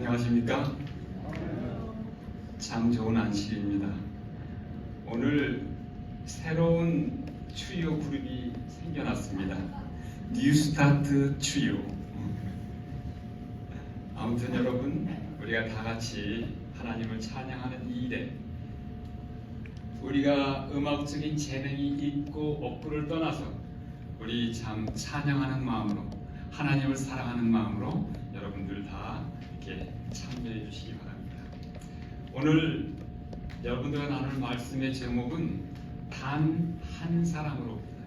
안녕하십니까? 참 좋은 안식일입니다. 오늘 새로운 추요 그룹이 생겨났습니다. 뉴스타트 추요. 아무튼 여러분, 우리가 다 같이 하나님을 찬양하는 이 일에 우리가 음악적인 재능이 있고 없고를 떠나서 우리 참 찬양하는 마음으로, 하나님을 사랑하는 마음으로 여러분들 다 이렇게 참여해 주시기 바랍니다. 오늘 여러분들과 나눌 말씀의 제목은 단 한 사람으로입니다.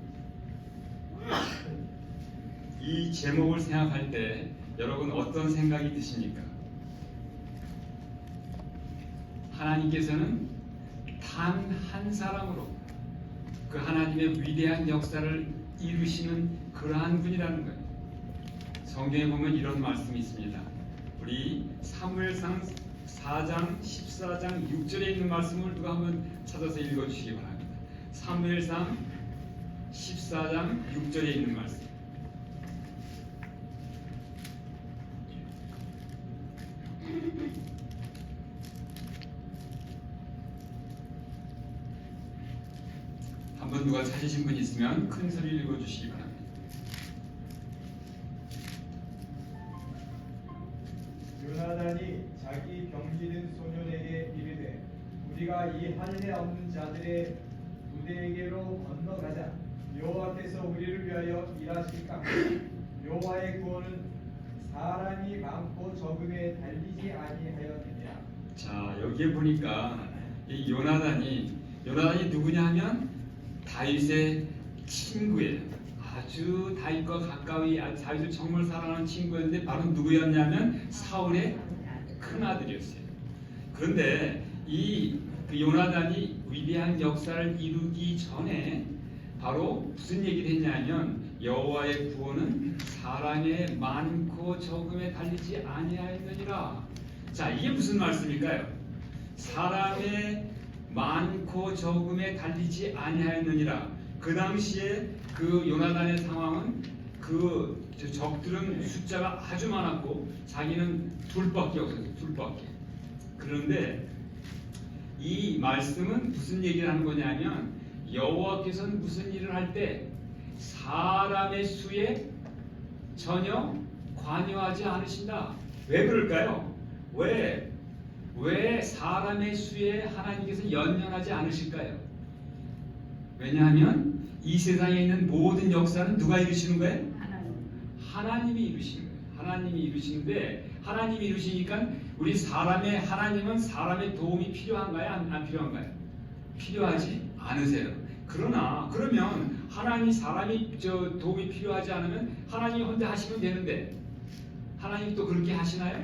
이 제목을 생각할 때 여러분 어떤 생각이 드십니까? 하나님께서는 단 한 사람으로 그 하나님의 위대한 역사를 이루시는 그러한 분이라는 거예요. 성경에 보면 이런 말씀이 있습니다. 우리 사무엘상 4장 14장 6절에 있는 말씀을 누가 한번 찾아서 읽어주시기 바랍니다. 사무엘상 14장 6절에 있는 말씀. 한번 누가 찾으신 분 있으면 큰 소리 읽어주시기 바랍니다. 요나단이 자기 병기든 소년에게 이르되 우리가 이 할례 없는 자들의 부대에게로 건너가자. 여호와께서 우리를 위하여 일하실까. 여호와의 구원은 사람이 많고 적음에 달리지 아니하였느냐. 자, 여기에 보니까 이 요나단이 누구냐 하면 다윗의 친구예요. 아주 다윗과 가까이, 다윗을 정말 사랑하는 친구였는데 바로 누구였냐면 사울의 큰 아들이었어요. 그런데 이 요나단이 위대한 역사를 이루기 전에 바로 무슨 얘기를 했냐면 여호와의 구원은 사랑에 많고 적음에 달리지 아니하였느니라. 자, 이게 무슨 말씀일까요? 사랑에 많고 적음에 달리지 아니하였느니라. 그 당시에 그 요나단의 상황은 그 적들은 숫자가 아주 많았고 자기는 둘밖에 없었어요. 둘밖에. 그런데 이 말씀은 무슨 얘기를 하는 거냐면 여호와께서는 무슨 일을 할 때 사람의 수에 전혀 관여하지 않으신다. 왜 그럴까요? 왜 사람의 수에 하나님께서 연연하지 않으실까요? 왜냐하면 이 세상에 있는 모든 역사는 누가 이루시는 거예요? 하나님이 이루시는 거예요. 하나님이 이루시는데 하나님이 이루시니까 우리 하나님은 사람의 도움이 필요한가요? 안 필요한가요? 필요하지 않으세요. 그러면 사람이 도움이 필요하지 않으면 하나님이 혼자 하시면 되는데 하나님이 또 그렇게 하시나요?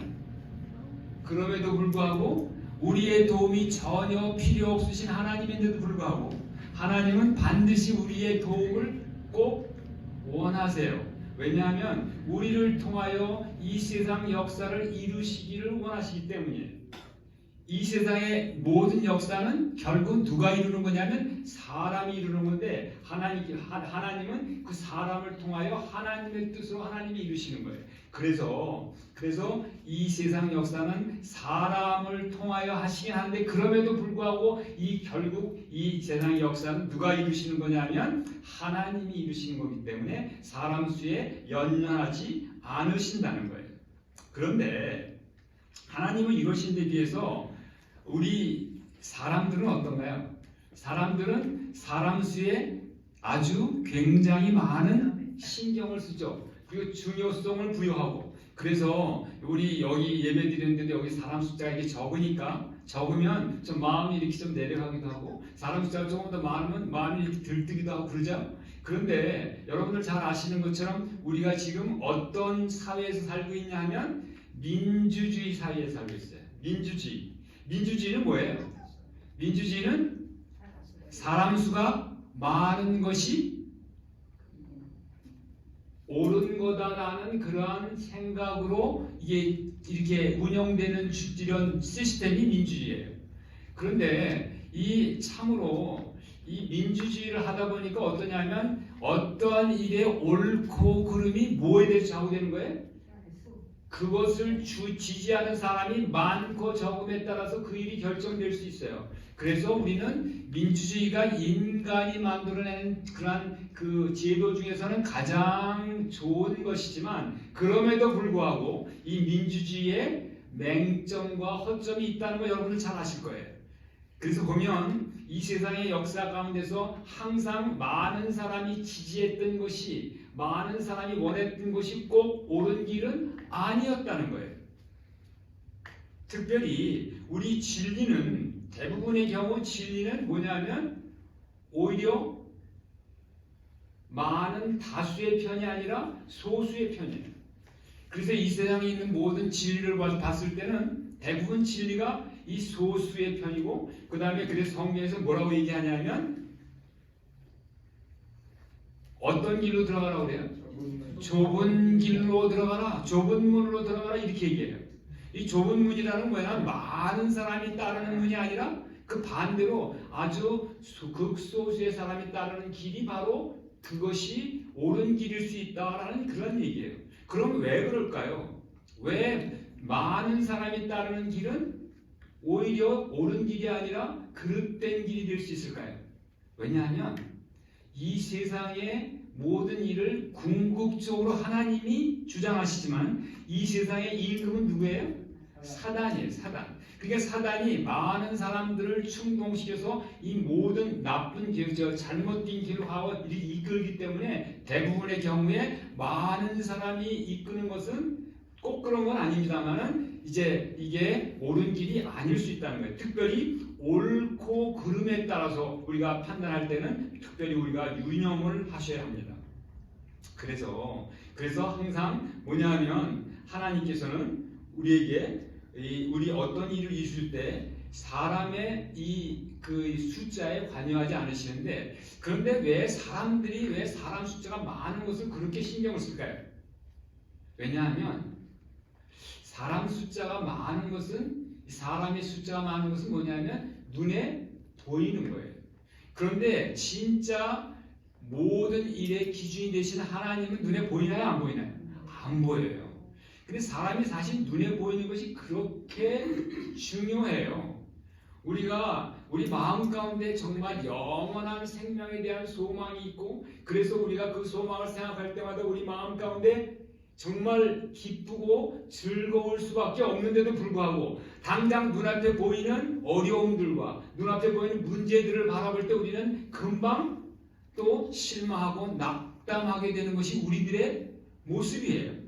그럼에도 불구하고 우리의 도움이 전혀 필요 없으신 하나님인데도 불구하고 하나님은 반드시 우리의 도움을 꼭 원하세요. 왜냐하면 우리를 통하여 이 세상 역사를 이루시기를 원하시기 때문이에요. 이 세상의 모든 역사는 결국 누가 이루는 거냐면 사람이 이루는 건데 하나님은 그 사람을 통하여 하나님의 뜻으로 하나님이 이루시는 거예요. 그래서 이 세상 역사는 사람을 통하여 하시긴 하는데 그럼에도 불구하고 결국 이 세상의 역사는 누가 이루시는 거냐면 하나님이 이루시는 거기 때문에 사람 수에 연연하지 않으신다는 거예요. 그런데 하나님은 이러신 데 비해서 우리 사람들은 어떤가요? 사람들은 사람 수에 아주 굉장히 많은 신경을 쓰죠. 그리고 중요성을 부여하고 그래서 우리 여기 예배 드리는데도 여기 사람 숫자가 이게 적으면 좀 마음이 이렇게 좀 내려가기도 하고 사람 숫자가 조금 더 많으면 마음이 이렇게 들뜨기도 하고 그러죠. 그런데 여러분들 잘 아시는 것처럼 우리가 지금 어떤 사회에서 살고 있냐 하면 민주주의 사회에 살고 있어요. 민주주의는 뭐예요? 민주주의는 사람 수가 많은 것이 옳은 거다라는 그러한 생각으로 이게 이렇게 운영되는 이런 시스템이 민주주의예요. 그런데 참으로 이 민주주의를 하다 보니까 어떠냐면 어떠한 일의 옳고 그름이 뭐에 대해서 좌우되는 거예요? 그것을 지지하는 사람이 많고 적음에 따라서 그 일이 결정될 수 있어요. 그래서 우리는 민주주의가 인간이 만들어낸 그러한 그 제도 중에서는 가장 좋은 것이지만 그럼에도 불구하고 이 민주주의에 맹점과 허점이 있다는 거 여러분들 잘 아실 거예요. 그래서 보면 이 세상의 역사 가운데서 항상 많은 사람이 지지했던 것이, 많은 사람이 원했던 것이 꼭 옳은 길은 아니었다는 거예요. 특별히 우리 진리는, 대부분의 경우 진리는 뭐냐면 오히려 많은 다수의 편이 아니라 소수의 편이에요. 그래서 이 세상에 있는 모든 진리를 봤을 때는 대부분 진리가 이 소수의 편이고, 그 다음에 그래서 성경에서 뭐라고 얘기하냐면 어떤 길로 들어가라고 그래요? 좁은 길로 들어가라, 좁은 문으로 들어가라, 이렇게 얘기해요. 이 좁은 문이라는 뭐야? 많은 사람이 따르는 문이 아니라 그 반대로 아주 극소수의 사람이 따르는 길이 바로 그것이 옳은 길일 수 있다라는 그런 얘기예요. 그럼 왜 그럴까요? 왜 많은 사람이 따르는 길은 오히려 옳은 길이 아니라 그릇된 길이 될 수 있을까요? 왜냐하면 이 세상의 모든 일을 궁극적으로 하나님이 주장하시지만 이 세상의 임금은 누구예요? 사단이에요. 사단. 그러니까 사단이 많은 사람들을 충동시켜서 이 모든 나쁜 길, 잘못된 길로 이끌기 때문에 대부분의 경우에 많은 사람이 이끄는 것은 꼭 그런 건 아닙니다만은 이제 이게 옳은 길이 아닐 수 있다는 거예요. 특별히 옳고 그름에 따라서 우리가 판단할 때는 특별히 우리가 유념을 하셔야 합니다. 그래서 항상 뭐냐면 하나님께서는 우리에게 우리 어떤 일을 이룰 때 사람의 그 숫자에 관여하지 않으시는데, 그런데 왜 사람 숫자가 많은 것을 그렇게 신경을 쓸까요? 왜냐하면 사람의 숫자가 많은 것은 뭐냐면 눈에 보이는 거예요. 그런데 진짜 모든 일의 기준이 되신 하나님은 눈에 보이나요? 안 보이나요? 안 보여요. 근데 사람이 사실 눈에 보이는 것이 그렇게 중요해요. 우리 마음 가운데 정말 영원한 생명에 대한 소망이 있고, 그래서 우리가 그 소망을 생각할 때마다 우리 마음 가운데 정말 기쁘고 즐거울 수밖에 없는데도 불구하고 당장 눈앞에 보이는 어려움들과 눈앞에 보이는 문제들을 바라볼 때 우리는 금방 또 실망하고 낙담하게 되는 것이 우리들의 모습이에요.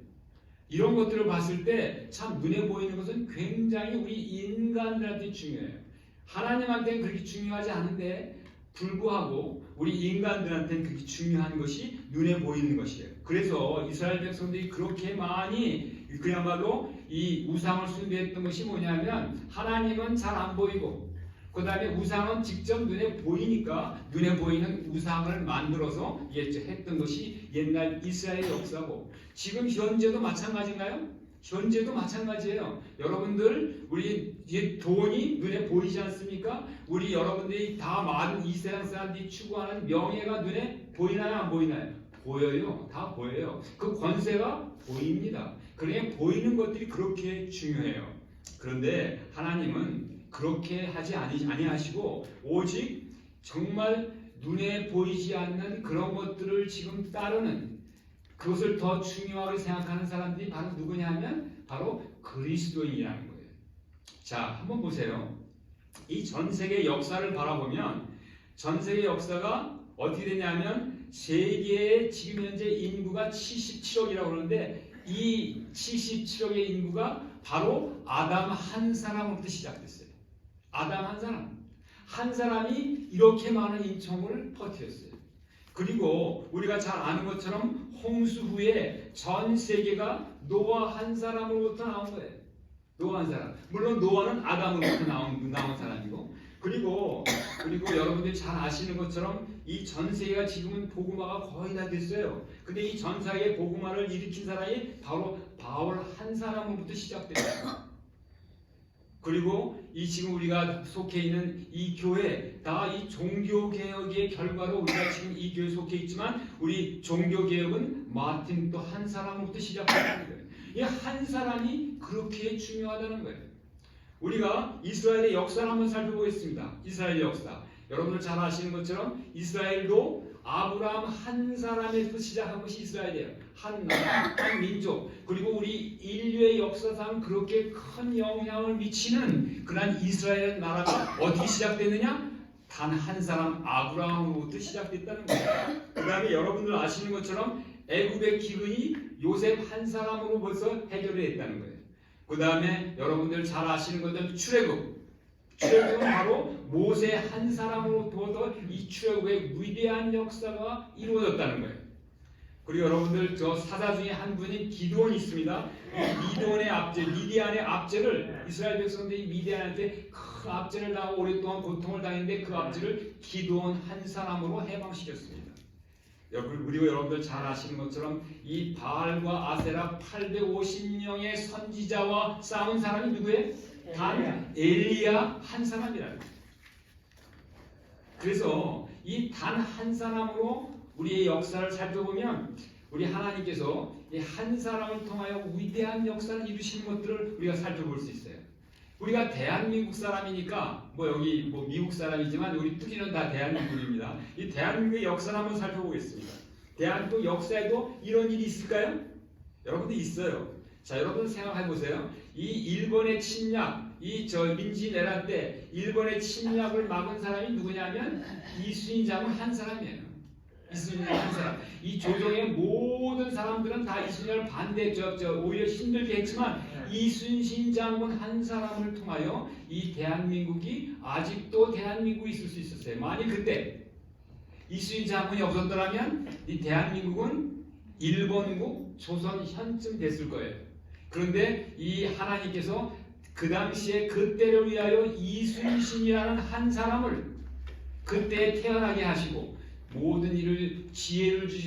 이런 것들을 봤을 때 참 눈에 보이는 것은 굉장히 우리 인간들한테 중요해요. 하나님한테는 그렇게 중요하지 않은데 불구하고 우리 인간들한테는 그렇게 중요한 것이 눈에 보이는 것이에요. 그래서 이스라엘 백성들이 그렇게 많이 그야말로 이 우상을 숭배했던 것이 뭐냐면 하나님은 잘 안 보이고, 그 다음에 우상은 직접 눈에 보이니까 눈에 보이는 우상을 만들어서 했던 것이 옛날 이스라엘의 역사고, 지금 현재도 마찬가지인가요? 현재도 마찬가지예요. 여러분들 우리 돈이 눈에 보이지 않습니까? 우리 여러분들이 다 많은 이 세상 사람들이 추구하는 명예가 눈에 보이나요? 안 보이나요? 보여요. 다 보여요. 그 권세가 보입니다. 그러니 보이는 것들이 그렇게 중요해요. 그런데 하나님은 그렇게 하지 아니하시고 오직 정말 눈에 보이지 않는 그런 것들을 지금 따르는, 그것을 더 중요하게 생각하는 사람들이 바로 누구냐 하면 바로 그리스도인이라는 거예요. 자, 한번 보세요. 이 전 세계 역사를 바라보면 전 세계 역사가 어떻게 되냐면 세계의 지금 현재 인구가 77억이라고 그러는데 이 77억의 인구가 바로 아담 한 사람으로부터 시작됐어요. 아담 한 사람이 이렇게 많은 인종을 퍼뜨렸어요. 그리고 우리가 잘 아는 것처럼 홍수 후에 전 세계가 노아 한 사람으로부터 나온 거예요. 노아 한 사람. 물론 노아는 아담으로부터 나온 사람이고, 그리고 여러분들이 잘 아시는 것처럼 이 전 세계가 지금은 복음화가 거의 다 됐어요. 근데 이 전 세계의 복음화를 일으킨 사람이 바로 바울 한 사람으로부터 시작됐어요. 그리고 이 지금 우리가 속해 있는 이 교회 다 이 종교 개혁의 결과로 우리가 지금 이 교회에 속해 있지만 우리 종교 개혁은 마틴 또 한 사람으로부터 시작했다는 거예요. 이 한 사람이 그렇게 중요하다는 거예요. 우리가 이스라엘의 역사를 한번 살펴보겠습니다. 이스라엘의 역사. 여러분들 잘 아시는 것처럼 이스라엘도 아브라함 한 사람에서 시작한 것이 이스라엘이에요. 한 나라, 한 민족. 그리고 우리 인류의 역사상 그렇게 큰 영향을 미치는 그러한 이스라엘 나라가 어떻게 시작됐느냐? 단 한 사람 아브라함으로부터 시작됐다는 거예요. 그 다음에 여러분들 아시는 것처럼 애굽의 기근이 요셉 한 사람으로 벌써 해결이 됐다는 거예요. 그 다음에 여러분들 잘 아시는 것처럼 출애굽은 바로 모세 한 사람으로부터 이 출애굽의 위대한 역사가 이루어졌다는 거예요. 그리고 여러분들 저 사자 중에 한 분이 기드온이 있습니다. 미디안의 압제를 이스라엘 백성들이 미디안한테 큰 압제를 당하고 오랫동안 고통을 당했는데 그 압제를 기드온 한 사람으로 해방시켰습니다. 그리고 여러분들 잘 아시는 것처럼 이 바알과 아세라 850명의 선지자와 싸운 사람이 누구예요? 단 엘리야 한 사람이라는 거예요. 그래서 이 단 한 사람으로 우리의 역사를 살펴보면 우리 하나님께서 이 한 사람을 통하여 위대한 역사를 이루시는 것들을 우리가 살펴볼 수 있어요. 우리가 대한민국 사람이니까 여기 미국 사람이지만 우리 뿌리는 다 대한민국입니다. 이 대한민국의 역사를 한번 살펴보겠습니다. 대한민국 역사에도 이런 일이 있을까요? 여러분들 있어요. 자, 여러분 생각해 보세요. 이 일본의 침략, 민지내란 때 일본의 침략을 막은 사람이 누구냐면 이순신 장군 한 사람이에요. 이순신 한 사람. 이 조정의 모든 사람들은 다 이순신을 오히려 힘들게 했지만 이순신 장군 한 사람을 통하여 이 대한민국이 아직도 대한민국이 있을 수 있었어요. 만약 그때 이순신 장군이 없었더라면 이 대한민국은 일본국 조선 현쯤 됐을 거예요. 그런데 이 하나님께서 그 당시에 그때를 위하여 이순신이라는 한 사람을 그때 태어나게 하시고 모든 일을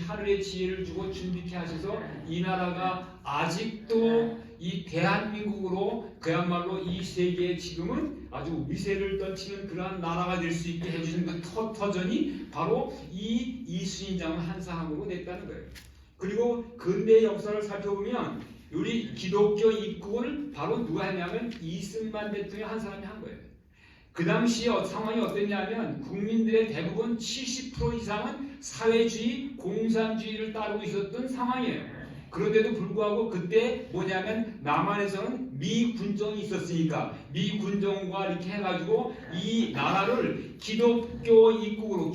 하늘의 지혜를 주고 준비케 하셔서 이 나라가 아직도 이 대한민국으로 그야말로 이 세계에 지금은 아주 위세를 떨치는 그러한 나라가 될 수 있게 해주신 그 터전이 바로 이 이순신 장군 한 사람으로 됐다는 거예요. 그리고 근대 역사를 살펴보면 우리 기독교 입국을 바로 누가 했냐면 이승만 대통령 한 사람이 한 거예요. 그 당시에 상황이 어땠냐면 국민들의 대부분 70% 이상은 사회주의, 공산주의를 따르고 있었던 상황이에요. 그런데도 불구하고 그때 남한에서는 미군정이 있었으니까 미군정과 이렇게 해가지고 이 나라를 기독교 입국으로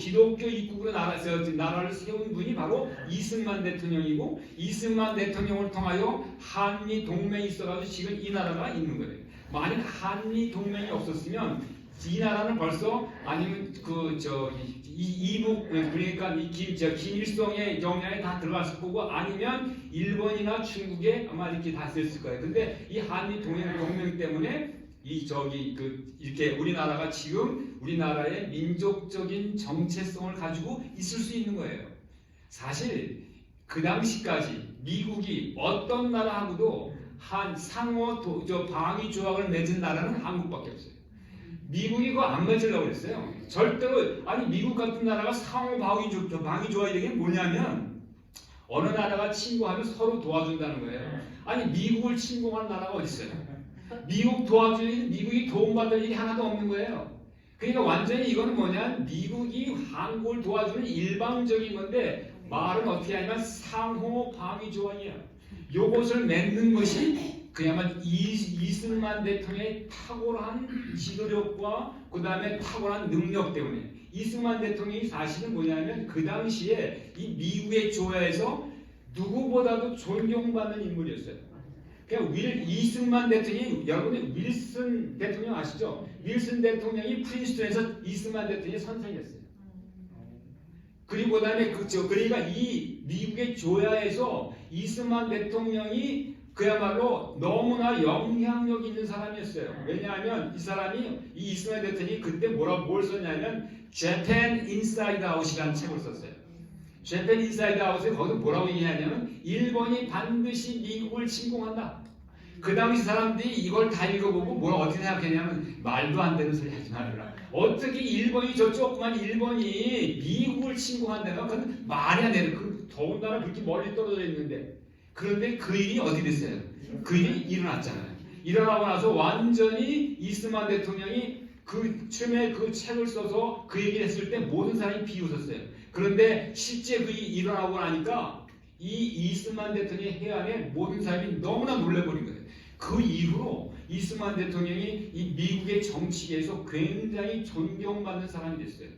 나라를 세운 분이 바로 이승만 대통령이고 이승만 대통령을 통하여 한미 동맹이 있어가지고 지금 이 나라가 있는 거예요. 만약 한미 동맹이 없었으면 이 나라는 벌써 아니면 이북 그러니까 김일성의 영향에 다 들어갔을 거고 아니면 일본이나 중국에 아마 이렇게 다 됐을 거예요. 근데 이 한미 동맹 때문에 이렇게 우리나라가 지금 우리나라의 민족적인 정체성을 가지고 있을 수 있는 거예요. 사실 그 당시까지 미국이 어떤 나라하고도 상호 방위 조약을 맺은 나라는 한국밖에 없어요. 미국이 그거 안 맺으려고 그랬어요. 절대로 미국 같은 나라가 상호 방위 조약이 이게 뭐냐면 어느 나라가 침공하면 서로 도와준다는 거예요. 미국을 침공한 나라가 어디 있어요? 미국이 도움받을 일이 하나도 없는 거예요. 그러니까 완전히 이거는 미국이 한국을 도와주는 일방적인 건데 말은 어떻게 하냐면 상호 방위 조약이야. 요것을 맺는 것이 그야말로 이승만 대통령의 탁월한 지도력과 그 다음에 탁월한 능력 때문에 이승만 대통령이 사실은 그 당시에 이 미국의 조야에서 누구보다도 존경받는 인물이었어요. 그냥 이승만 대통령이 여러분들 윌슨 대통령 아시죠? 윌슨 대통령이 프린스턴에서 이승만 대통령의 선생이었어요. 그리고 그다음에 그러니까 이 미국의 조야에서 이승만 대통령이 그야말로 너무나 영향력 있는 사람이었어요. 왜냐하면 이 이승만 대통령이 그때 뭘 썼냐면 Japan Inside Out이라는 책을 썼어요. Japan Inside Out에 거기서 뭐라고 얘기하냐면 일본이 반드시 미국을 침공한다. 그 당시 사람들이 이걸 다 읽어보고 어떻게 생각했냐면 말도 안 되는 소리 하지 말아라. 어떻게 일본이 일본이 미국을 침공한다면 그건 말이 안 되는 더군다나 그렇게 멀리 떨어져 있는데 그런데 그 일이 어디 됐어요? 그 일이 일어났잖아요. 일어나고 나서 완전히 이스만 대통령이 그 처음에 그 책을 써서 그 얘기를 했을 때 모든 사람이 비웃었어요. 그런데 실제 그 일이 일어나고 나니까 이 이스만 대통령의 해안에 모든 사람이 너무나 놀래버린 거예요. 그 이후로 이스만 대통령이 이 미국의 정치계에서 굉장히 존경받는 사람이 됐어요.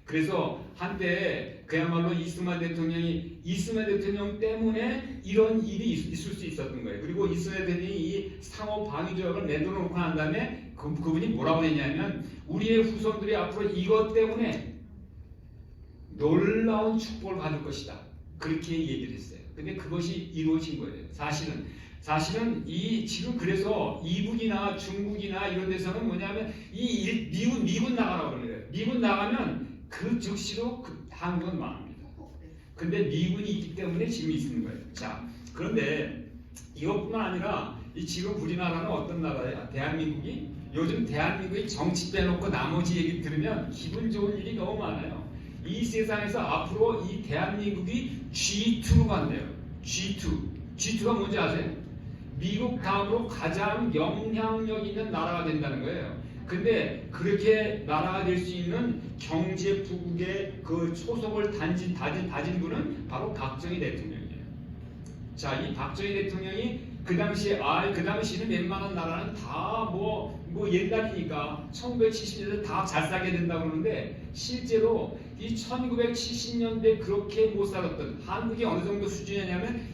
그래서 한때 그야말로 이스만 대통령 때문에 이런 일이 있을 수 있었던 거예요. 그리고 이스만 대통령이 이 상호 방위 조약을 내놓고 난 다음에 그분이 뭐라고 했냐면 우리의 후손들이 앞으로 이것 때문에 놀라운 축복을 받을 것이다. 그렇게 얘기를 했어요. 근데 그것이 이루어진 거예요. 사실은 이 지금 그래서 이북이나 중국이나 이런 데서는 뭐냐면 미군 나가라고 그러는 거예요. 미군 나가면 그 즉시로 한국은 망합니다. 근데 미군이 있기 때문에 지금 있는 거예요. 자, 그런데 이것뿐만 아니라 지금 우리나라는 어떤 나라야? 대한민국이 요즘 대한민국의 정치 빼놓고 나머지 얘기 들으면 기분 좋은 일이 너무 많아요. 이 세상에서 앞으로 이 대한민국이 G2로 간대요. G2가 뭔지 아세요? 미국 다음으로 가장 영향력 있는 나라가 된다는 거예요. 근데 그렇게 나라가 될 수 있는 경제 부국의 그 초석을 다진 분은 바로 박정희 대통령이에요. 자, 이 박정희 대통령이 그 당시에는 웬만한 나라는 다 옛날이니까 1970년대 다 잘 살게 된다고 그러는데 실제로 이 1970년대 그렇게 못 살았던 한국이 어느 정도 수준이냐면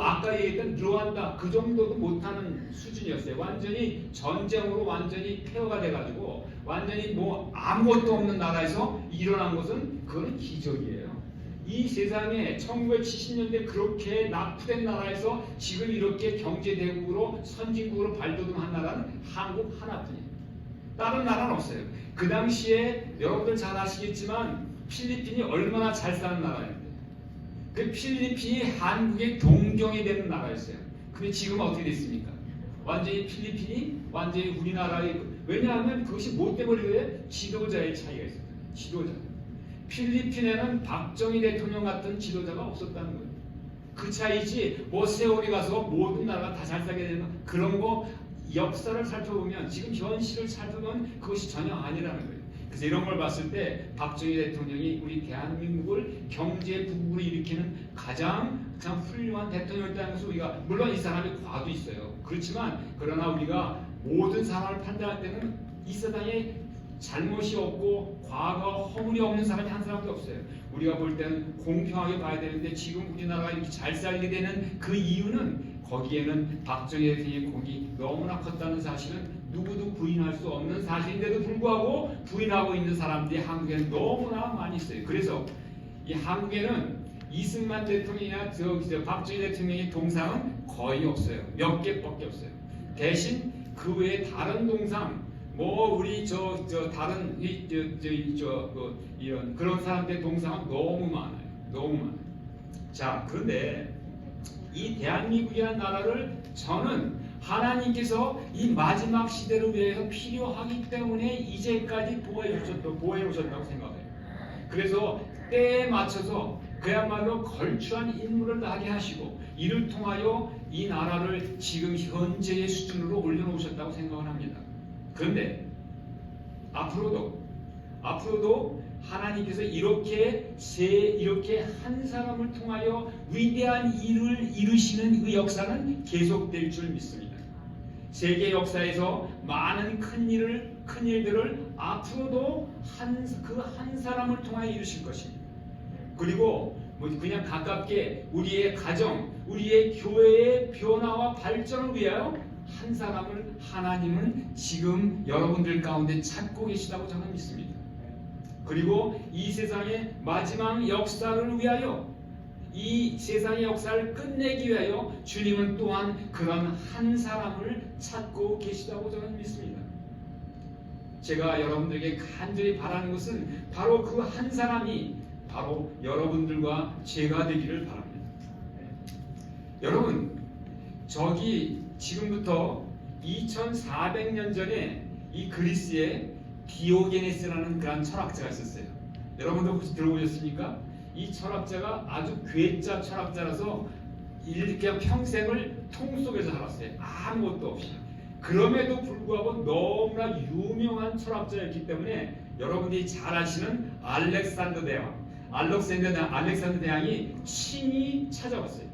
아까 얘기했던 르완다 그 정도도 못하는 수준이었어요. 완전히 전쟁으로 완전히 폐허가 돼가지고 완전히 아무것도 없는 나라에서 일어난 것은 그건 기적이에요. 이 세상에 1970년대 그렇게 낙후된 나라에서 지금 이렇게 경제대국으로 선진국으로 발돋움한 나라는 한국 하나뿐이에요. 다른 나라는 없어요. 그 당시에 여러분들 잘 아시겠지만 필리핀이 얼마나 잘 사는 나라였는데 그 필리핀이 한국의 동경이 되는 나라였어요. 근데 지금 어떻게 됐습니까? 완전히 필리핀이 완전히 우리나라의 왜냐하면 그것이 뭐 때문에 그래요? 지도자의 차이가 있어요. 지도자. 필리핀에는 박정희 대통령 같은 지도자가 없었다는 거예요. 그 차이지 세월이 가서 모든 나라가 다 잘 살게 되는 그런 거 역사를 살펴보면 지금 현실을 살펴보면 그것이 전혀 아니라는 거예요. 그래서 이런 걸 봤을 때 박정희 대통령이 우리 대한민국을 경제 부국으로 일으키는 가장 훌륭한 대통령이었다는 것을 우리가 물론 이 사람의 과도 있어요. 그렇지만 그러나 우리가 모든 사람을 판단할 때는 이 세상에 잘못이 없고 과거 허물이 없는 사람이 한 사람도 없어요. 우리가 볼 때는 공평하게 봐야 되는데 지금 우리나라가 이렇게 잘 살게 되는 그 이유는 거기에는 박정희 대통령의 공이 너무나 컸다는 사실은 누구도 부인할 수 없는 사실인데도 불구하고 부인하고 있는 사람들이 한국에는 너무나 많이 있어요. 그래서 이 한국에는 이승만 대통령이나 박정희 대통령의 동상은 거의 없어요. 몇 개밖에 없어요. 대신 그 외에 다른 동상 우리 다른 이런 그런 사람들의 동상은 너무 많아요. 너무 많아요. 자, 그런데 이 대한민국이라는 나라를 저는 하나님께서 이 마지막 시대를 위해서 필요하기 때문에 이제까지 보호해 오셨다고 생각해요. 그래서 때에 맞춰서 그야말로 걸출한 인물을 하게 하시고 이를 통하여 이 나라를 지금 현재의 수준으로 올려놓으셨다고 생각을 합니다. 그런데 앞으로도 하나님께서 이렇게 한 사람을 통하여 위대한 일을 이루시는 그 역사는 계속될 줄 믿습니다. 세계 역사에서 많은 큰 일들을 앞으로도 한 사람을 통하여 이루실 것입니다. 그리고 그냥 가깝게 우리의 가정, 우리의 교회의 변화와 발전을 위하여 한 사람을 하나님은 지금 여러분들 가운데 찾고 계시다고 저는 믿습니다. 그리고 이 세상의 마지막 역사를 위하여 이 세상의 역사를 끝내기 위하여 주님은 또한 그런 한 사람을 찾고 계시다고 저는 믿습니다. 제가 여러분들에게 간절히 바라는 것은 바로 그 한 사람이 바로 여러분들과 제가 되기를 바랍니다. 여러분, 지금부터 2400년 전에 이 그리스에 디오게네스라는 그런 철학자가 있었어요. 여러분도 혹시 들어보셨습니까? 이 철학자가 아주 괴짜 철학자라서 이렇게 평생을 통 속에서 살았어요. 아무것도 없이. 그럼에도 불구하고 너무나 유명한 철학자였기 때문에 여러분들이 잘 아시는 알렉산더 대왕. 알렉산더 대왕이 친히 찾아왔어요.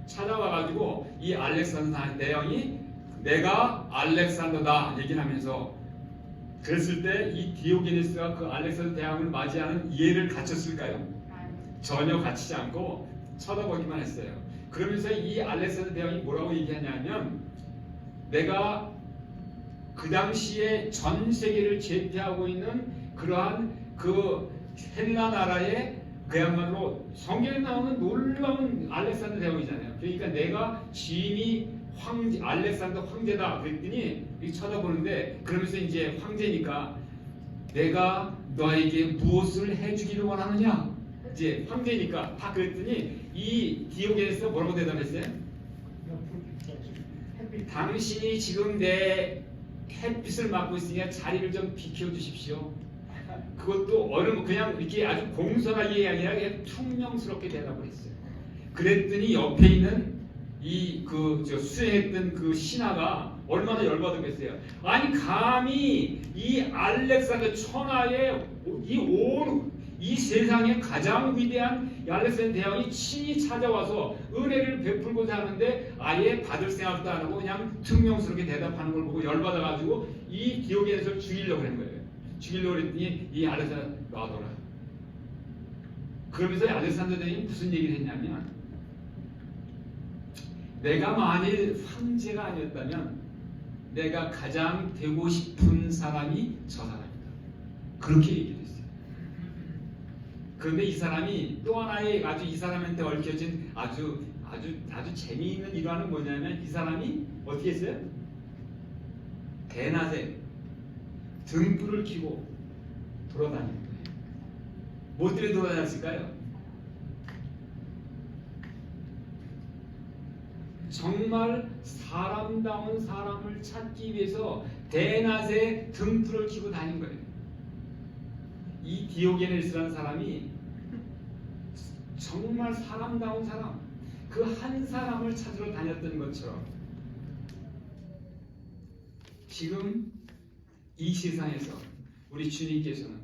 찾아와가지고 이 알렉산더 대왕이 내가 알렉산더다 얘기를 하면서 그랬을 때 이 디오게네스가 그 알렉산더 대왕을 맞이하는 이해를 갖췄을까요? 전혀 갖추지 않고 쳐다보기만 했어요. 그러면서 이 알렉산더 대왕이 뭐라고 얘기하냐면 내가 그 당시에 전 세계를 제패하고 있는 그러한 그 헬라 나라의 그야말로 성경에 나오는 놀라운 알렉산더 대왕이잖아요. 그러니까 내가 지임이 황제, 알렉산더 황제다 그랬더니 이렇게 쳐다보는데 그러면서 이제 황제니까 내가 너에게 무엇을 해주기를 원하느냐? 이제 황제니까 다 그랬더니 이 디오게네스가 뭐라고 대답했어요? 당신이 지금 내 햇빛을 맞고 있으니까 자리를 좀 비켜주십시오. 그것도 그냥 이렇게 아주 공손하게 아니라 그냥 퉁명스럽게 대답을 했어요. 그랬더니 옆에 있는 수행했던 그 신하가 얼마나 열받았겠어요. 아니 감히 이 알렉산더 천하의 이 세상에 가장 위대한 알렉산더 대왕이 친히 찾아와서 은혜를 베풀고자 하는데 아예 받을 생각도 안 하고 그냥 퉁명스럽게 대답하는 걸 보고 열받아가지고 이 디오게네스를 죽이려고 한 거예요. 죽이려고 했더니 이 알렉산더 놔둬라. 그러면서 알렉산더 대왕이 무슨 얘기를 했냐면 내가 만일 황제가 아니었다면 내가 가장 되고 싶은 사람이 저 사람이다. 그렇게 얘기를 했어요. 그런데 이 사람이 또 하나의 아주 이 사람한테 얽혀진 아주 재미있는 일화는 뭐냐면 이 사람이 어떻게 했어요? 대낮에 등불을 켜고 돌아다니는 거예요. 뭐 때문에 돌아다녔을까요? 정말 사람다운 사람을 찾기 위해서 대낮에 등불을 켜고 다닌 거예요. 이 디오게네스라는 사람이 정말 사람다운 사람, 그 한 사람을 찾으러 다녔던 것처럼 지금 이 세상에서 우리 주님께서는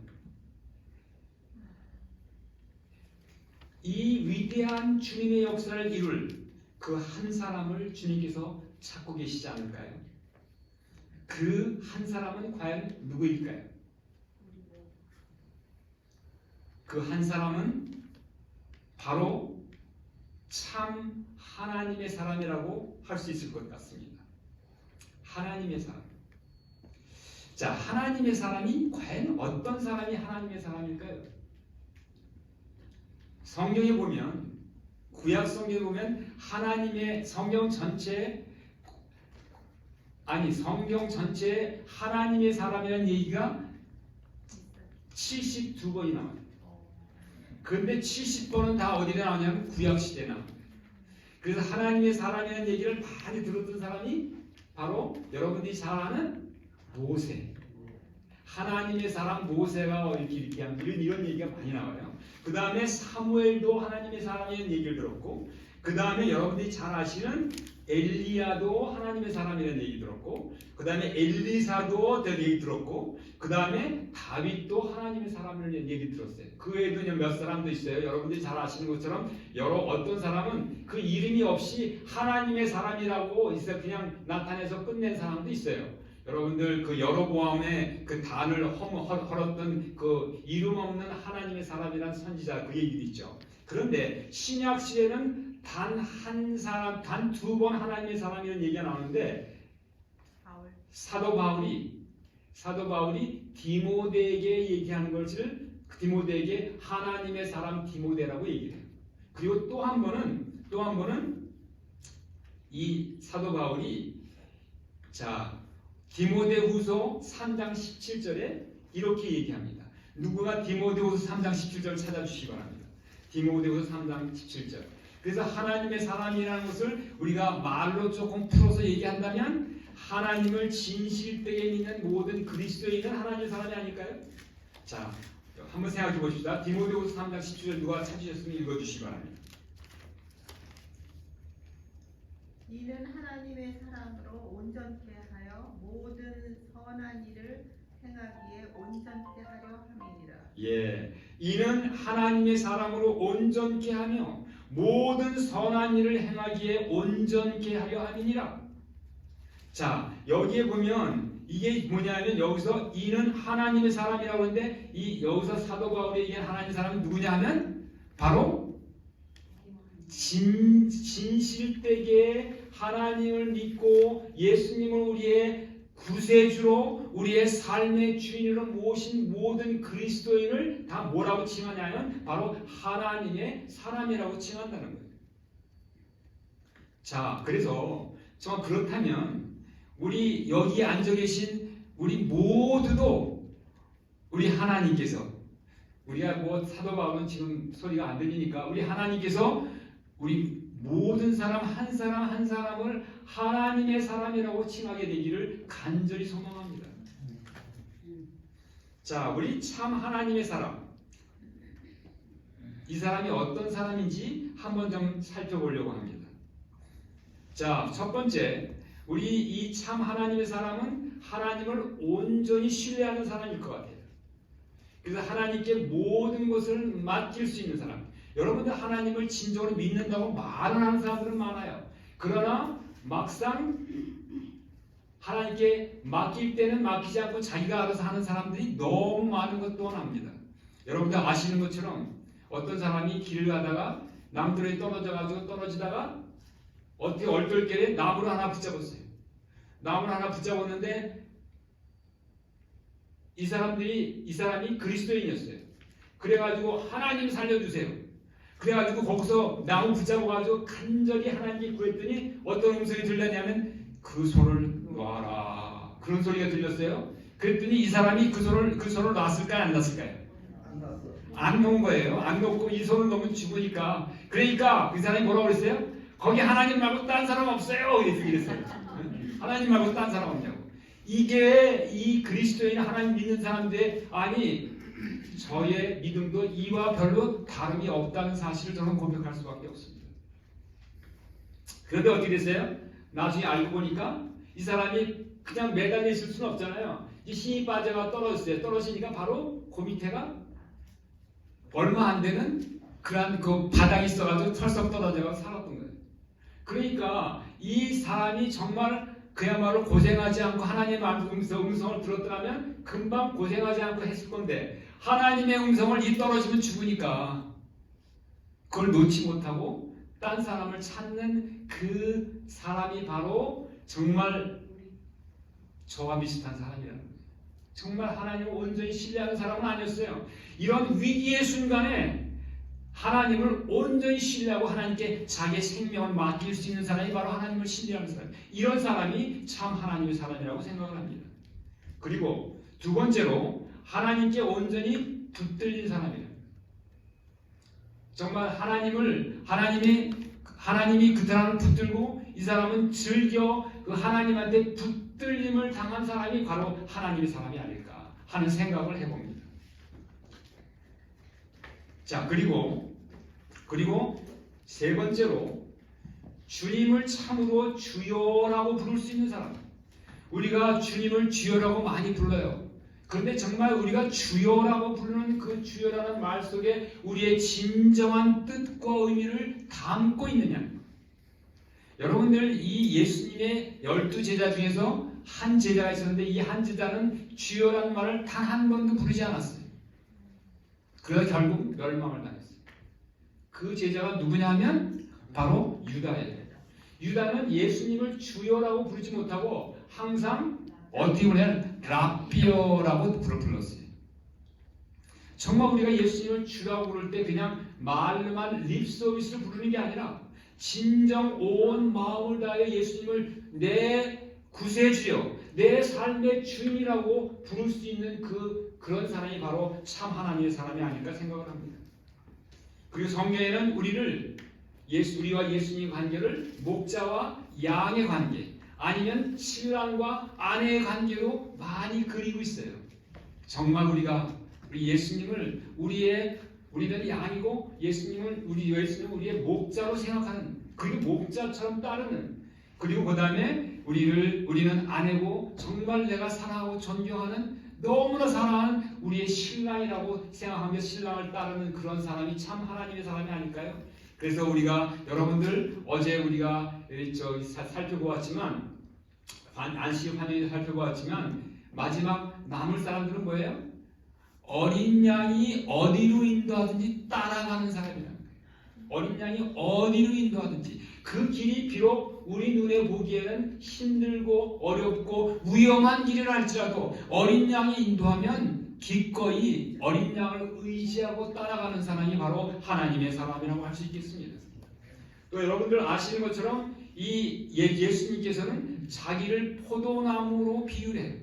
이 위대한 주님의 역사를 이룰 그 한 사람을 주님께서 찾고 계시지 않을까요? 그 한 사람은 과연 누구일까요? 그 한 사람은 바로 참 하나님의 사람이라고 할 수 있을 것 같습니다. 하나님의 사람. 자, 하나님의 사람이 과연 어떤 사람이 하나님의 사람일까요? 성경에 보면 구약 성경에 보면 하나님의 성경 전체에 하나님의 사람이라는 얘기가 72번이 나와요. 그런데 70번은 다 어디에 나오냐면 구약시대에 나옵니다. 그래서 하나님의 사람이라는 얘기를 많이 들었던 사람이 바로 여러분들이 잘 아는 모세. 하나님의 사람 모세가 이렇게 하면 이런 얘기가 많이 나와요. 그 다음에 사무엘도 하나님의 사람이라는 얘기를 들었고, 그 다음에 여러분들이 잘 아시는 엘리야도 하나님의 사람이라는 얘기 들었고, 그 다음에 엘리사도 얘기 들었고, 그 다음에 다윗도 하나님의 사람이라는 얘기 들었어요. 그 외에도 몇 사람도 있어요. 여러분들이 잘 아시는 것처럼 어떤 사람은 그 이름이 없이 하나님의 사람이라고 있어요. 그냥 나타내서 끝낸 사람도 있어요. 여러분들 그 여로보암의 그 단을 헐었던 그 이름 없는 하나님의 사람이란 선지자 그 얘기도 있죠. 그런데 신약 시대는 단 한 사람, 단 두 번 하나님의 사람이라는 얘기가 나오는데 사도 바울이 디모데에게 얘기하는 것을 디모데에게 하나님의 사람 디모데라고 얘기해요. 그리고 또 한 번은 이 사도 바울이 디모데후서 3장 17절에 이렇게 얘기합니다. 누구가 디모데후서 3장 17절을 찾아주시기 바랍니다. 디모데후서 3장 17절. 그래서 하나님의 사람이라는 것을 우리가 말로 조금 풀어서 얘기한다면 하나님을 진실되게 믿는 모든 그리스도인은 하나님의 사람이 아닐까요? 자, 한번 생각해 보십시다. 디모데후서 3장 17절 누가 찾으셨으면 읽어주시기 바랍니다. 이는 하나님의 사랑으로 온전케 하여 모든 선한 일을 행하기에 온전케 하려 함이니라. 예, 이는 하나님의 사랑으로 온전케 하며 모든 선한 일을 행하기에 온전케 하려 함이니라. 자, 여기에 보면 이게 뭐냐면 여기서 이는 하나님의 사람이라고 하는데 이 여기서 사도 바울이 얘기한 하나님의 사람은 누구냐 하면 바로 진실되게 하나님을 믿고 예수님을 우리의 구세주로 우리의 삶의 주인으로 모신 모든 그리스도인을 다 뭐라고 칭하냐면 바로 하나님의 사람이라고 칭한다는 거예요. 자, 그래서 정말 그렇다면 우리 여기 앉아 계신 우리 모두도 우리 하나님께서 우리가 뭐 사도 바울은 지금 소리가 안 들리니까 우리 하나님께서 우리 모든 사람 한 사람을 하나님의 사람이라고 칭하게 되기를 간절히 소망합니다. 자, 우리 참 하나님의 사람. 이 사람이 어떤 사람인지 한번 좀 살펴보려고 합니다. 자, 첫 번째, 우리 이 참 하나님의 사람은 하나님을 온전히 신뢰하는 사람일 것 같아요. 그래서 하나님께 모든 것을 맡길 수 있는 사람. 여러분들 하나님을 진정으로 믿는다고 말을 하는 사람들은 많아요. 그러나 막상 하나님께 맡길 때는 맡기지 않고 자기가 알아서 하는 사람들이 너무 많은 것 또한 합니다. 여러분들 아시는 것처럼 어떤 사람이 길을 가다가 남들에 떨어지다가 어떻게 얼떨결에 나무를 하나 붙잡았어요. 나무를 하나 붙잡았는데 이 사람이 그리스도인이었어요. 그래가지고 하나님 살려주세요. 그래가지고 거기서 나무 붙잡아가지고 간절히 하나님께 구했더니 어떤 음성이 들렸냐면 그 손을 놔라. 그런 소리가 들렸어요. 그랬더니 이 사람이 그 손을 놨을까요? 안 놨을까요? 안 놓은 거예요. 안 놓고 이 손을 놓으면 죽으니까. 그러니까 그 사람이 뭐라고 그랬어요? 거기 하나님 말고 딴 사람 없어요. 이랬어요. 하나님 말고 딴 사람 없냐고. 이게 이 그리스도인 하나님 믿는 사람들 아니 저의 믿음도 이와 별로 다름이 없다는 사실을 저는 고백할 수밖에 없습니다. 그런데 어떻게 됐어요? 나중에 알고 보니까 이 사람이 그냥 매달려 있을 수는 없잖아요. 이 힘이 빠져가 떨어졌어요. 떨어지니까 바로 그 밑에가 얼마 안 되는 그런 그 바닥이 있어가지고 털썩 떨어져가 살았던 거예요. 그러니까 이 사람이 정말 그야말로 고생하지 않고 하나님의 음성을 들었더라면 금방 고생하지 않고 했을 건데 하나님의 음성을 이 떨어지면 죽으니까 그걸 놓지 못하고 딴 사람을 찾는 그 사람이 바로 정말 저와 비슷한 사람이라는 거예요. 정말 하나님을 온전히 신뢰하는 사람은 아니었어요. 이런 위기의 순간에 하나님을 온전히 신뢰하고 하나님께 자기의 생명을 맡길 수 있는 사람이 바로 하나님을 신뢰하는 사람. 이런 사람이 참 하나님의 사람이라고 생각을 합니다. 그리고 두 번째로 하나님께 온전히 붙들린 사람이에요. 정말 하나님이 그 사람을 붙들고 이 사람은 즐겨 그 하나님한테 붙들림을 당한 사람이 바로 하나님의 사람이 아닐까 하는 생각을 해봅니다. 자, 그리고 세 번째로 주님을 참으로 주여라고 부를 수 있는 사람. 우리가 주님을 주여라고 많이 불러요. 그런데 정말 우리가 주여라고 부르는 그 주여라는 말 속에 우리의 진정한 뜻과 의미를 담고 있느냐. 여러분들 이 예수님의 12제자 중에서 한 제자가 있었는데 이 한 제자는 주여라는 말을 단 한 번도 부르지 않았어요. 그래서 결국 멸망을 당했어요. 그 제자가 누구냐 하면 바로 유다예요. 유다는 예수님을 주여라고 부르지 못하고 항상 어떻게 보면 라비어라고 불렀어요. 정말 우리가 예수님을 주라고 부를 때 그냥 말로만 립서비스를 부르는 게 아니라 진정 온 마음을 다해 예수님을 내 구세주여, 내 삶의 주인이라고 부를 수 있는 그런 사람이 바로 참 하나님의 사람이 아닐까 생각을 합니다. 그리고 성경에는 우리와 예수님의 관계를 목자와 양의 관계, 아니면 신랑과 아내의 관계로 많이 그리고 있어요. 정말 우리 예수님을 우리는 양이고 예수님은 우리의 목자로 생각하는, 그리고 목자처럼 따르는 그리고 그 다음에 우리는 아내고 정말 내가 사랑하고 존경하는 너무나 사랑하는 우리의 신랑이라고 생각하며 신랑을 따르는 그런 사람이 참 하나님의 사람이 아닐까요? 그래서 우리가 여러분들 어제 우리가 살펴보았지만 안식 환영을 살펴보았지만 마지막 남을 사람들은 뭐예요? 어린 양이 어디로 인도하든지 따라가는 사람이라는 거예요. 어린 양이 어디로 인도하든지 그 길이 비록 우리 눈에 보기에는 힘들고 어렵고 위험한 길을 할지라도 어린 양이 인도하면 기꺼이 어린 양을 의지하고 따라가는 사람이 바로 하나님의 사람이라고 할 수 있겠습니다. 또 여러분들 아시는 것처럼 이 예수님께서는 자기를 포도나무로 비유해요.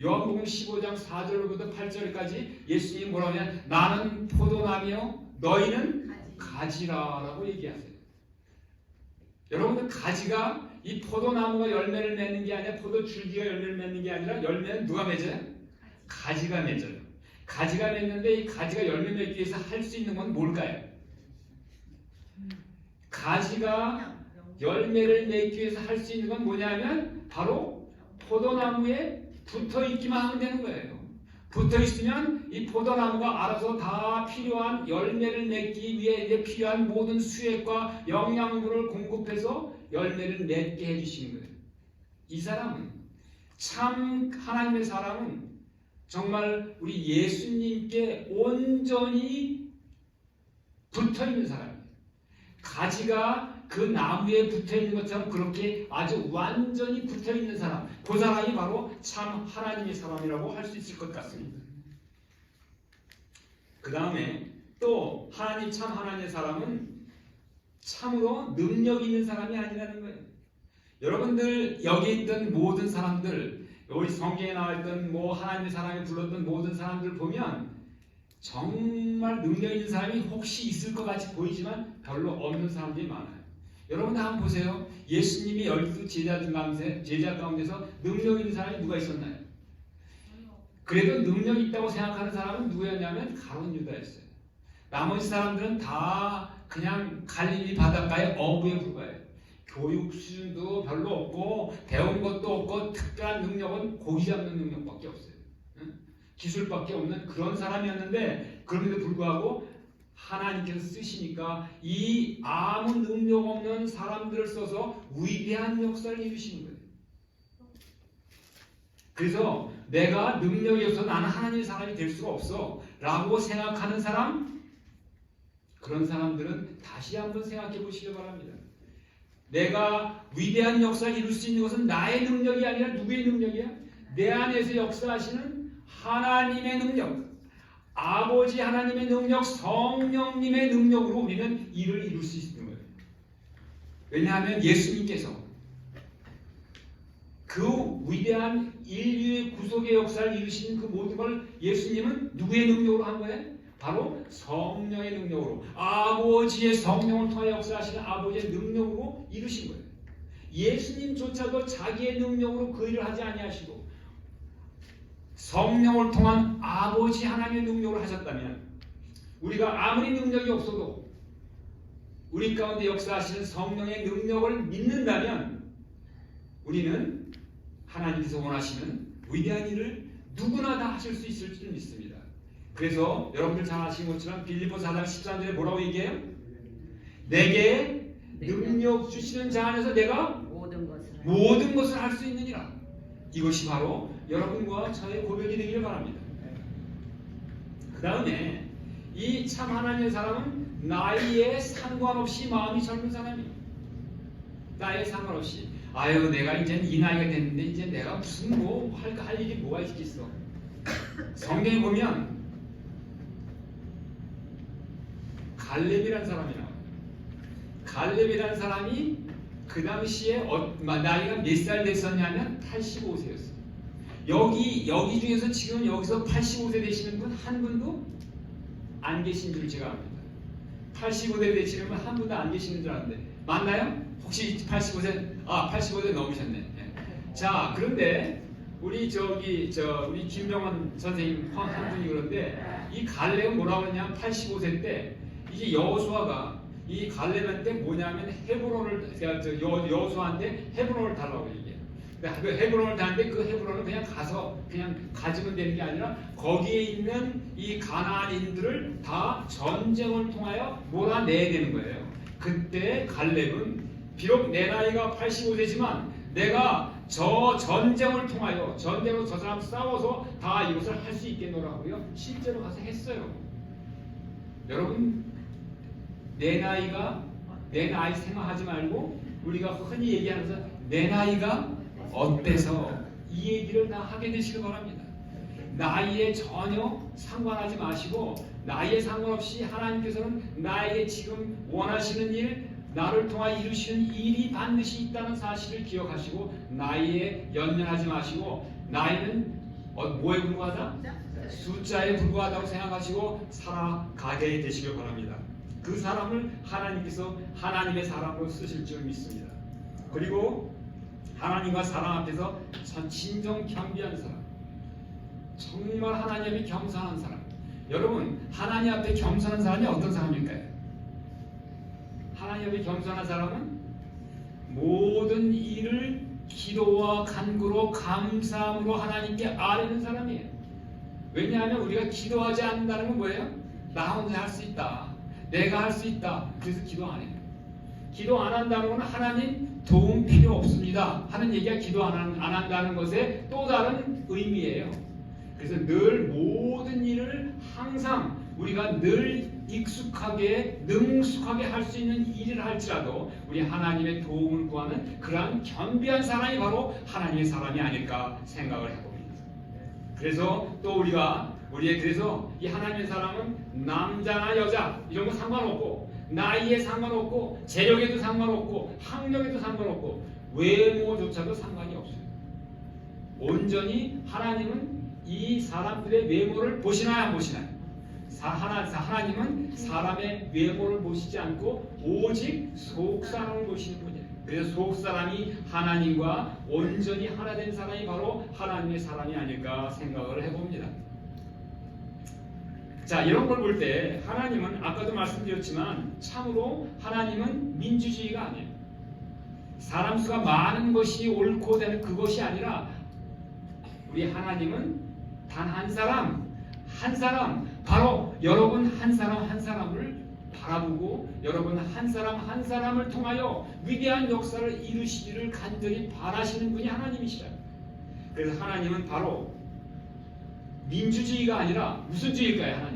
요한복음 15장 4절부터 8절까지 예수님이 뭐라고 하냐, 나는 포도나무요 너희는 가지라라고 얘기하세요. 여러분들 가지가 이 포도나무가 열매를 맺는 게 아니라 포도줄기가 열매를 맺는 게 아니라 열매는 누가 맺어요? 가지가 맺어요. 가지가 맺는데 이 가지가 열매 맺기 위해서 할 수 있는 건 뭘까요? 가지가 열매를 맺기 위해서 할 수 있는 건 뭐냐면 바로 포도나무에 붙어 있기만 하면 되는 거예요. 붙어 있으면 이 포도나무가 알아서 다 필요한 열매를 맺기 위해 이제 필요한 모든 수액과 영양분을 공급해서 열매를 맺게 해주시는 거예요. 이 사람은 참 하나님의 사람은 정말 우리 예수님께 온전히 붙어 있는 사람이에요. 가지가 그 나무에 붙어 있는 것처럼 그렇게 아주 완전히 붙어 있는 사람, 그 사람이 바로 참 하나님의 사람이라고 할 수 있을 것 같습니다. 그 다음에 또 하나님 참 하나님의 사람은 참으로 능력 있는 사람이 아니라는 거예요. 여러분들 여기 있던 모든 사람들, 여기 성경에 나와 있던 하나님의 사람이 불렀던 모든 사람들 보면 정말 능력 있는 사람이 혹시 있을 것 같이 보이지만 별로 없는 사람들이 많아요. 여러분들 한번 보세요. 예수님이 12 제자 가운데서 능력 있는 사람이 누가 있었나요? 그래도 능력 있다고 생각하는 사람은 누구였냐면 가룟 유다였어요. 나머지 사람들은 다 그냥 갈릴리 바닷가의 어부에 불과해요. 교육 수준도 별로 없고 배운 것도 없고 특별한 능력은 고기 잡는 능력밖에 없어요. 기술밖에 없는 그런 사람이었는데 그럼에도 불구하고 하나님께서 쓰시니까 이 아무 능력 없는 사람들을 써서 위대한 역사를 이루시는 거예요. 그래서 내가 능력이 없어서 나는 하나님의 사람이 될 수가 없어 라고 생각하는 사람, 그런 사람들은 다시 한번 생각해 보시기 바랍니다. 내가 위대한 역사를 이룰 수 있는 것은 나의 능력이 아니라 누구의 능력이야? 내 안에서 역사하시는 하나님의 능력, 아버지 하나님의 능력, 성령님의 능력으로 우리는 일을 이룰 수 있는 거예요. 왜냐하면 예수님께서 그 위대한 인류의 구속의 역사를 이루시는 그 모든 걸 예수님은 누구의 능력으로 한 거예요? 바로 성령의 능력으로, 아버지의 성령을 통해 역사하시는 아버지의 능력으로 이루신 거예요. 예수님조차도 자기의 능력으로 그 일을 하지 아니하시고 성령을 통한 아버지 하나님의 능력을 하셨다면 우리가 아무리 능력이 없어도 우리 가운데 역사하시는 성령의 능력을 믿는다면 우리는 하나님께서 원하시는 위대한 일을 누구나 다 하실 수 있을 줄 믿습니다. 그래서 여러분들 잘 아시는 것처럼 빌립보서 4장 13절에 뭐라고 얘기해요? 내게 능력 주시는 자 안에서 내가 모든 것을 할 수 있느니라. 이것이 바로 여러분과 저의 고백이 되기를 바랍니다. 그 다음에 이 참 하나님의 사람은 나이에 상관없이 마음이 젊은 사람이에요. 나이에 상관없이 아유 내가 이제 이 나이가 됐는데 이제 내가 무슨 할 일이 뭐가 있겠어. 성경에 보면 갈렙이라는 사람이 나와요. 갈렙이라는 사람이 그 당시에 나이가 몇 살 됐었냐면 85세였어요. 여기 중에서 지금 여기서 85세 되시는 분 한 분도 안 계신 줄 제가 압니다. 85세 되시는 분 한 분도 안 계시는 줄 아는데 맞나요? 혹시 85세? 85세 넘으셨네. 네. 자, 그런데 우리 우리 김병원 선생님 한 분이 그런데 이 갈렙은 뭐라고 하냐면 85세 때 이제 여호수아가 이 갈렙한테 뭐냐면 헤브론을 여호수아한테 헤브론을 달라고 얘기해요. 그 헤브론을 다는데 그 헤브론은 그냥 가서 그냥 가지면 되는 게 아니라 거기에 있는 이 가나안인들을 다 전쟁을 통하여 몰아내야 되는 거예요. 그때 갈렙은 비록 내 나이가 85세지만 내가 저 전쟁을 통하여 전쟁으로 저 사람 싸워서 다 이것을 할 수 있겠노라고요. 실제로 가서 했어요. 여러분 내 나이 생각하지 말고 우리가 흔히 얘기하면서 내 나이가 어때서 이 얘기를 다 하게 되시길 바랍니다. 나이에 전혀 상관하지 마시고 나이에 상관없이 하나님께서는 나에게 지금 원하시는 일 나를 통하여 이루시는 일이 반드시 있다는 사실을 기억하시고 나이에 연연하지 마시고 나이는 뭐에 불과하다? 숫자에 불과하다고 생각하시고 살아가게 되시길 바랍니다. 그 사람을 하나님께서 하나님의 사람으로 쓰실 줄 믿습니다. 그리고 하나님과 사람 앞에서 진정 겸비한 사람, 정말 하나님 앞에 겸손한 사람. 여러분 하나님 앞에 겸손한 사람이 어떤 사람일까요? 하나님 앞에 겸손한 사람은 모든 일을 기도와 간구로 감사함으로 하나님께 아뢰는 사람이에요. 왜냐하면 우리가 기도하지 않는다는 건 뭐예요? 나 혼자 할 수 있다. 내가 할 수 있다. 그래서 기도 안 해요. 기도 안 한다는 건 하나님 도움 필요 없습니다 하는 얘기가 기도 안 한다는 것의 또 다른 의미예요. 그래서 늘 모든 일을 항상 우리가 늘 익숙하게 능숙하게 할 수 있는 일을 할지라도 우리 하나님의 도움을 구하는 그러한 겸비한 사람이 바로 하나님의 사람이 아닐까 생각을 해봅니다. 그래서 또 그래서 이 하나님의 사람은 남자나 여자 이런 거 상관없고 나이에 상관없고 재력에도 상관없고 학력에도 상관없고 외모조차도 상관이 없어요. 온전히 하나님은 이 사람들의 외모를 보시나요 안 보시나요? 하나님은 사람의 외모를 보시지 않고 오직 속사람을 보시는 분이에요. 그래서 속사람이 하나님과 온전히 하나 된 사람이 바로 하나님의 사람이 아닐까 생각을 해봅니다. 자, 이런 걸 볼 때 하나님은 아까도 말씀드렸지만 참으로 하나님은 민주주의가 아니에요. 사람 수가 많은 것이 옳고 되는 그것이 아니라 우리 하나님은 단 한 사람 바로 여러분 한 사람을 바라보고 여러분 한 사람을 통하여 위대한 역사를 이루시기를 간절히 바라시는 분이 하나님이시라. 그래서 하나님은 바로 민주주의가 아니라 무슨 주의일까요?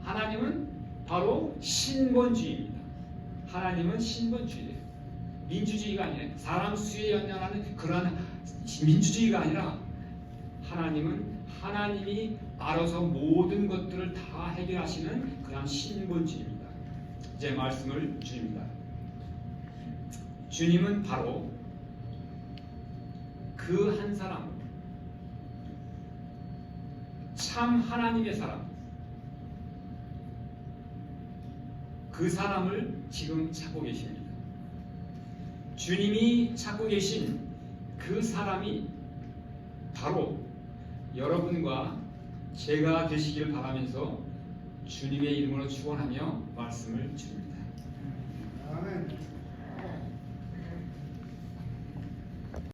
하나님은 바로 신본주의입니다. 하나님은 신본주의예요. 민주주의가 아니에요. 사람 수에 연연하는 그러한 민주주의가 아니라 하나님은 하나님이 알아서 모든 것들을 다 해결하시는 그런 신본주의입니다. 이제 말씀을 드립니다. 주님은 바로 그 한 사람, 참 하나님의 사람, 그 사람을 지금 찾고 계십니다. 주님이 찾고 계신 그 사람이 바로 여러분과 제가 되시길 바라면서 주님의 이름으로 축원하며 말씀을 드립니다. 아멘.